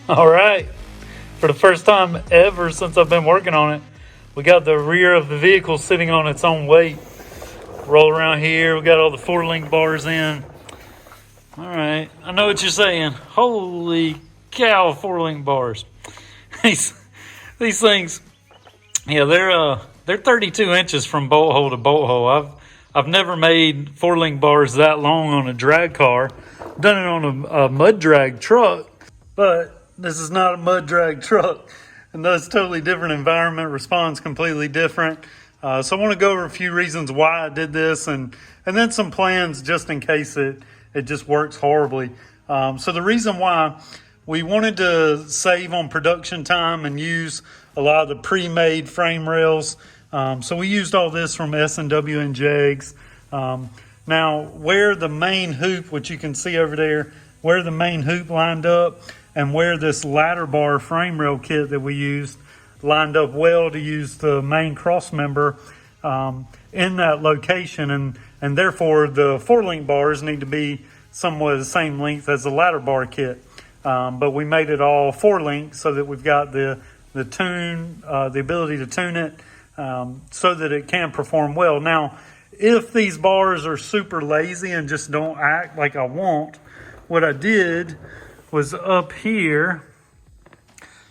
All right, for the first time ever since I've been working on it, we got the rear of the vehicle sitting on its own weight. Roll around here, we got all the 4-link bars in. All right, I know what you're saying. Holy cow, 4-link bars. These things, yeah, they're 32 inches from bolt hole to bolt hole. I've never made 4-link bars that long on a drag car. Done it on a mud drag truck, but this is not a mud drag truck, and thus totally different environment, responds completely different. So I want to go over a few reasons why I did this, and then some plans just in case it just works horribly. So the reason why we wanted to save on production time and use a lot of the pre-made frame rails. So we used all this from S&W and Jegs. Now where the main hoop, which you can see over there, where the main hoop lined up and where this ladder bar frame rail kit that we used lined up well to use the main cross member in that location, and therefore the 4-link bars need to be somewhat the same length as the ladder bar kit. But we made it all 4-link so that we've got the ability to tune it so that it can perform well. Now, if these bars are super lazy and just don't act like I want, what I did was up here,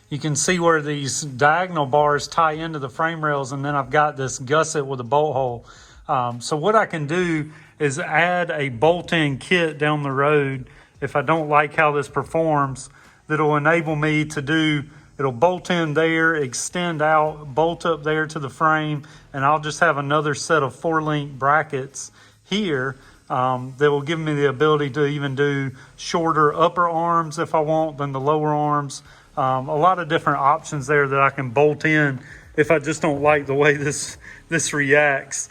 you can see where these diagonal bars tie into the frame rails, and then I've got this gusset with a bolt hole. So what I can do is add a bolt-in kit down the road if I don't like how this performs, that'll enable me to do, it'll bolt in there, extend out, bolt up there to the frame, and I'll just have another set of 4-link brackets here that will give me the ability to even do shorter upper arms if I want than the lower arms. A lot of different options there that I can bolt in if I just don't like the way this reacts.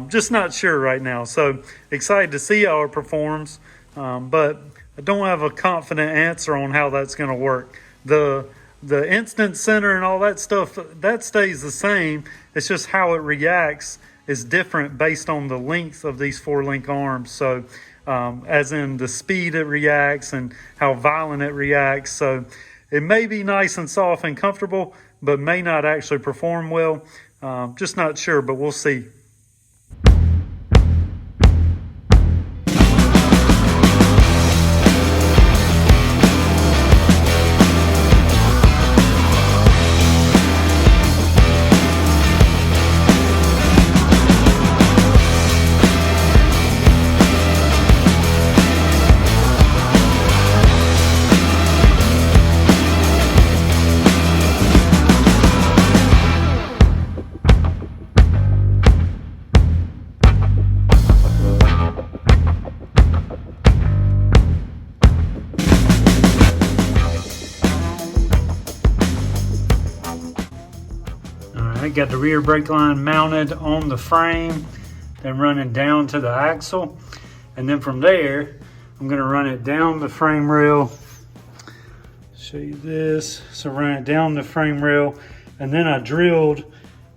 Just not sure right now. So excited to see how it performs, but I don't have a confident answer on how that's going to work. The instant center and all that stuff, that stays the same. It's just how it reacts is different based on the length of these 4-link arms. So as in the speed it reacts and how violent it reacts. So it may be nice and soft and comfortable, but may not actually perform well. Just not sure, but we'll see. I got the rear brake line mounted on the frame, then running down to the axle, and then from there I'm going to run it down the frame rail. Show you this. So run it down the frame rail, and then I drilled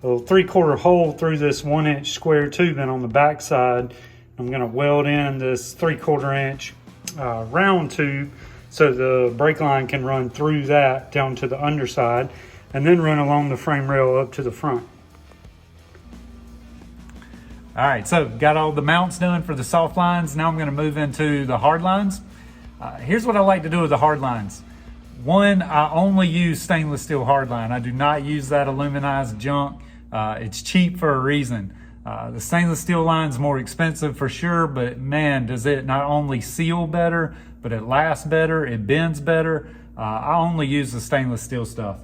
a 3/4 hole through this 1-inch square tubing on the back side. I'm going to weld in this 3/4 inch round tube so the brake line can run through that down to the underside, and then run along the frame rail up to the front. All right, so got all the mounts done for the soft lines. Now I'm gonna move into the hard lines. Here's what I like to do with the hard lines. One, I only use stainless steel hard line. I do not use that aluminized junk. It's cheap for a reason. The stainless steel line is more expensive for sure, but man, does it not only seal better, but it lasts better, it bends better. I only use the stainless steel stuff.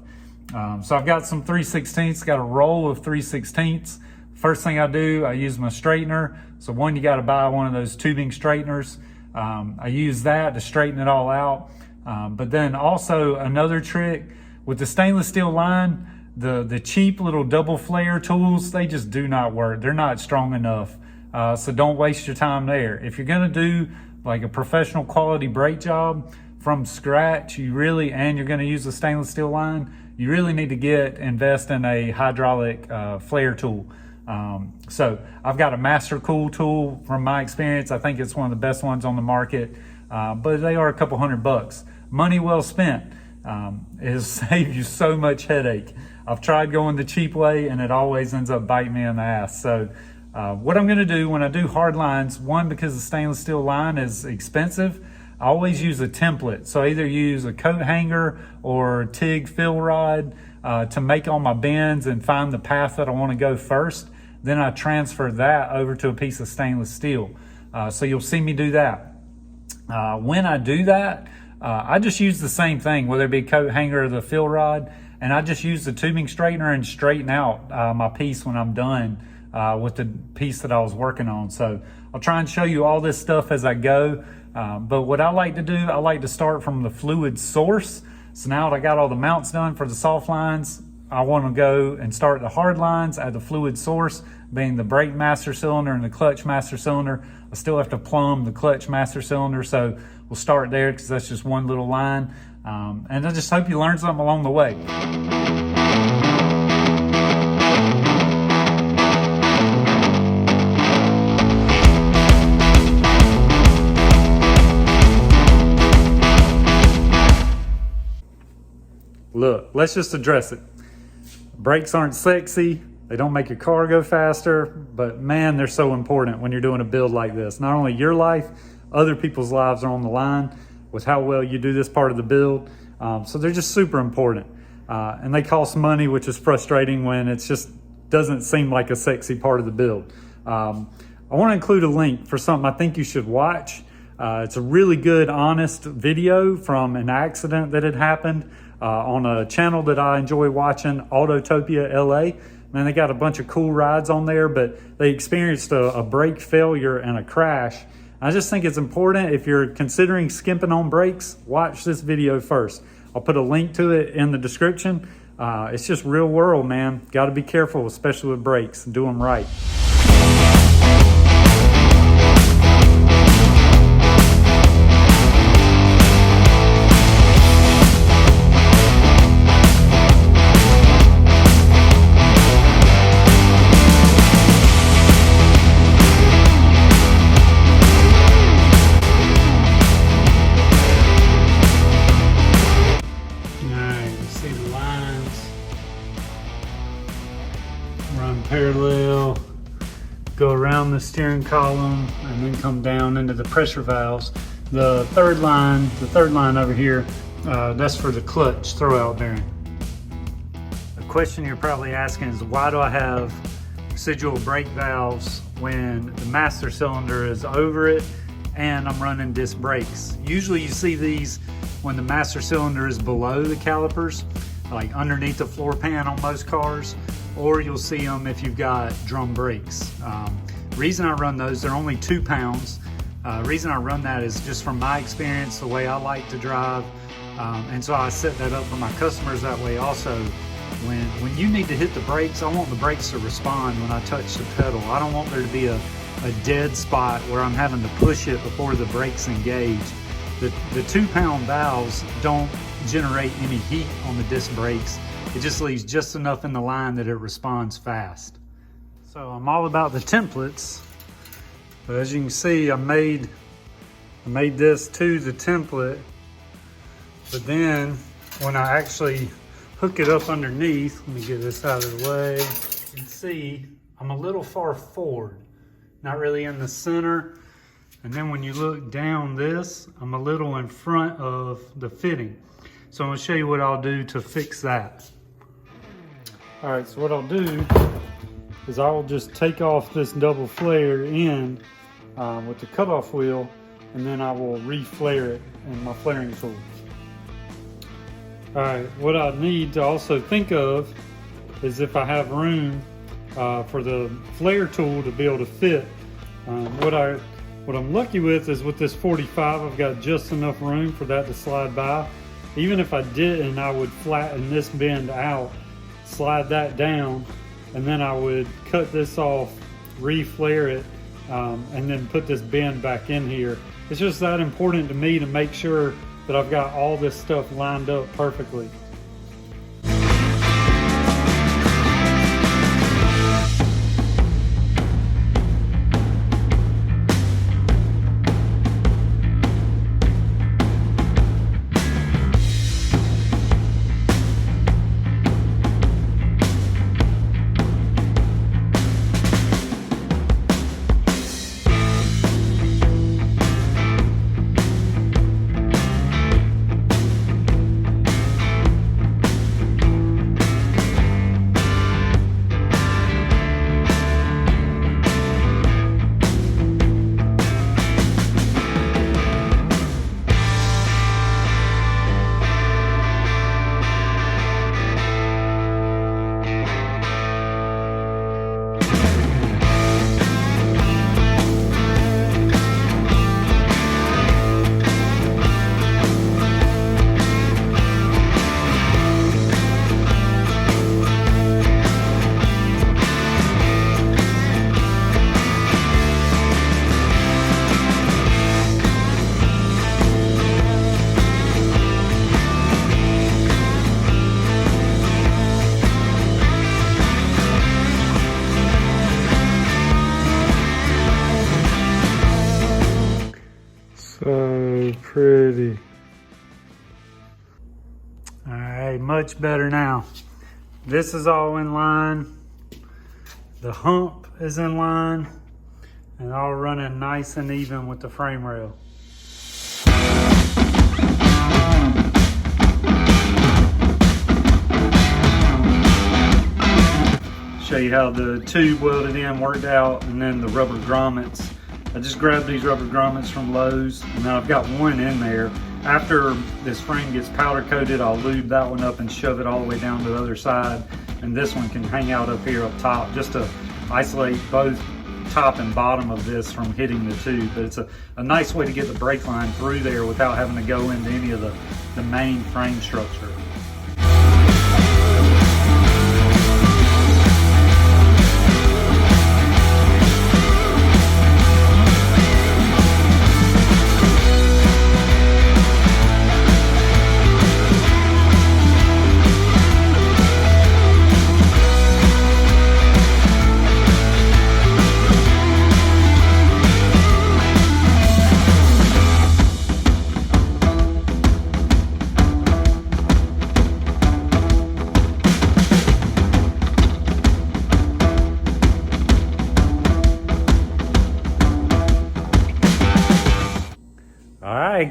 So I've got some 3/16, got a roll of 3/16. First thing I do, I use my straightener. So one, you got to buy one of those tubing straighteners. I use that to straighten it all out. But then also another trick with the stainless steel line, the cheap little double flare tools, they just do not work. They're not strong enough. So don't waste your time there. If you're gonna do like a professional quality brake job from scratch, and you're gonna use a stainless steel line, you really need to invest in a hydraulic flare tool. So I've got a Master Cool tool. From my experience, I think it's one of the best ones on the market, but they are a couple $100. Money well spent. It'll save you so much headache. I've tried going the cheap way and it always ends up biting me in the ass. So what I'm gonna do when I do hard lines, one, because the stainless steel line is expensive, I always use a template. So I either use a coat hanger or TIG fill rod to make all my bends and find the path that I wanna go first. Then I transfer that over to a piece of stainless steel. So you'll see me do that. When I do that, I just use the same thing, whether it be coat hanger or the fill rod, and I just use the tubing straightener and straighten out my piece when I'm done with the piece that I was working on. So I'll try and show you all this stuff as I go. But what I like to do, I like to start from the fluid source. So now that I got all the mounts done for the soft lines, I want to go and start the hard lines at the fluid source, being the brake master cylinder and the clutch master cylinder. I still have to plumb the clutch master cylinder, so we'll start there because that's just one little line. And I just hope you learn something along the way. Look, let's just address it. Brakes aren't sexy. They don't make your car go faster, but man, they're so important when you're doing a build like this. Not only your life, other people's lives are on the line with how well you do this part of the build. So they're just super important. And they cost money, which is frustrating when it just doesn't seem like a sexy part of the build. I want to include a link for something I think you should watch. It's a really good, honest video from an accident that had happened on a channel that I enjoy watching, Autotopia LA. Man, they got a bunch of cool rides on there, but they experienced a brake failure and a crash. I just think it's important, if you're considering skimping on brakes, watch this video first. I'll put a link to it in the description. It's just real world, man. Got to be careful, especially with brakes, and do them right. Run parallel, go around the steering column, and then come down into the pressure valves. The third line over here, that's for the clutch throwout bearing. The question you're probably asking is, why do I have residual brake valves when the master cylinder is over it and I'm running disc brakes? Usually you see these when the master cylinder is below the calipers, like underneath the floor pan on most cars, or you'll see them if you've got drum brakes. Reason I run those, they're only 2 pounds. Reason I run that is just from my experience, the way I like to drive. And so I set that up for my customers that way also. When you need to hit the brakes, I want the brakes to respond when I touch the pedal. I don't want there to be a dead spot where I'm having to push it before the brakes engage. The 2 pound valves don't generate any heat on the disc brakes. It just leaves just enough in the line that it responds fast. So I'm all about the templates. But as you can see, I made this to the template. But then when I actually hook it up underneath, let me get this out of the way. You can see I'm a little far forward, not really in the center. And then when you look down this, I'm a little in front of the fitting. So I'm gonna show you what I'll do to fix that. All right, so what I'll do is I'll just take off this double flare end with the cutoff wheel, and then I will re-flare it in my flaring tool. All right, what I need to also think of is if I have room for the flare tool to be able to fit. What I'm lucky with is with this 45, I've got just enough room for that to slide by. Even if I didn't, I would flatten this bend out, slide that down, and then I would cut this off, re-flare it, and then put this bend back in here. It's just that important to me to make sure that I've got all this stuff lined up perfectly. Pretty, pretty. All right, much better now. This is all in line. The hump is in line and all running nice and even with the frame rail. Show you how the tube welded in worked out, and then the rubber grommets. I just grabbed these rubber grommets from Lowe's, and then I've got one in there. After this frame gets powder coated, I'll lube that one up and shove it all the way down to the other side, and this one can hang out up here up top just to isolate both top and bottom of this from hitting the tube. But it's a nice way to get the brake line through there without having to go into any of the main frame structure.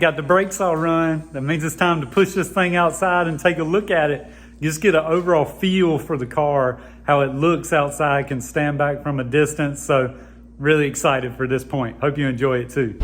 Got the brakes all run. That means it's time to push this thing outside and take a look at it. Just get an overall feel for the car, how it looks outside, can stand back from a distance. So really excited for this point. Hope you enjoy it too.